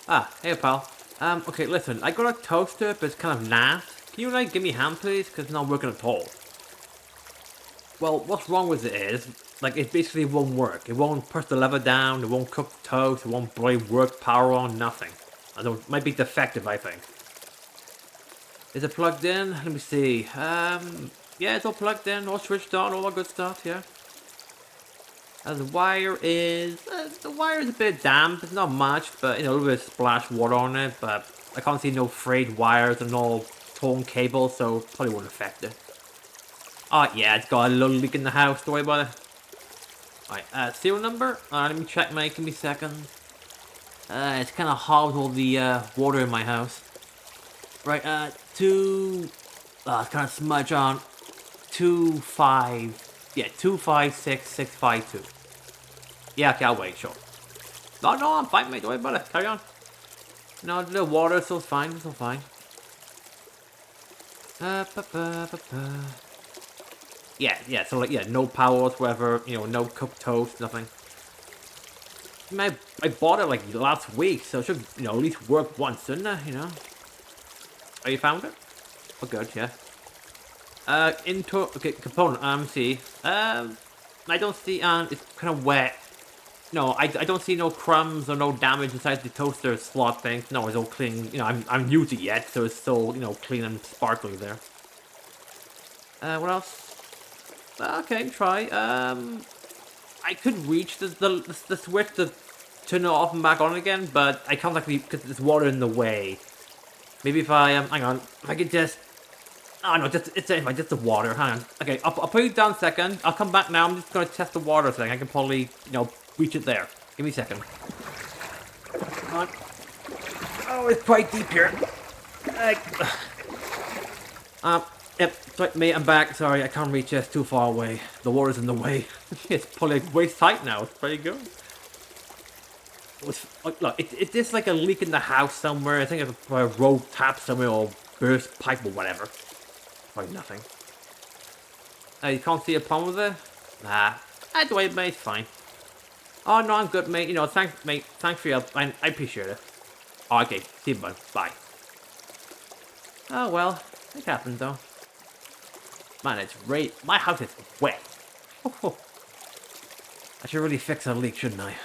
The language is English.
Ah, hey pal. Okay, listen, I got a toaster, but it's kind of naff. Can you like give me a hand, please? Cause it's not working at all. Well, what's wrong with it is, like, it basically won't work. It won't push the lever down. It won't cook the toast. It won't bloody work. Power on. Nothing. I don't. It might be defective. I think. Is it plugged in? Let me see. Yeah, it's all plugged in, all switched on, all that good stuff. Yeah. The wire is a bit damp. It's not much, but you know, a little bit of splash water on it. But I can't see no frayed wires and no torn cables, so probably won't affect it. Oh yeah, it's got a little leak in the house. Don't worry about it. Alright, serial number. Let me check, mate. Give me a second. It's kind of hogged all the water in my house. Right, it's kind of smudge on. 256652. Yeah, okay, I'll wait, sure. No, I'm fine, mate. Don't worry about it. Carry on. No, the water, it's all fine. It's all fine. Yeah, so like, yeah, no power whatsoever, you know, no cooked toast, nothing. I bought it like last week, so it should, you know, at least work once, shouldn't it, you know? Oh, you found it? Oh, good, yeah. Okay, component, see. I don't see, it's kind of wet. No, I don't see no crumbs or no damage inside the toaster slot thing. No, it's all clean. You know, I'm new to it yet, so it's still, you know, clean and sparkly there. What else? Okay, try. I could reach the switch to turn it off and back on again, but I can't actually because there's water in the way. Maybe if I hang on, if I could just. Oh no, just the water. Hang on. Okay, I'll put it down a second. I'll come back now. I'm just gonna test the water thing. I can probably, you know, reach it there. Give me a second. Come on. Oh, it's quite deep here. Uh, yep, sorry, mate, I'm back. Sorry, I can't reach it. It's too far away. The water's in the way. It's probably like waist tight now. It's pretty good. Look, it's just like a leak in the house somewhere. I think it's a road tap somewhere or burst pipe or whatever. Probably nothing. You can't see a problem with it? Nah. Either way, mate, it's fine. Oh, no, I'm good, mate. You know, thanks, mate. Thanks for your help. I appreciate it. Oh, okay. See you, bud. Bye. Oh, well. It happened, though. Man, it's right. My house is wet. I should really fix a leak, shouldn't I?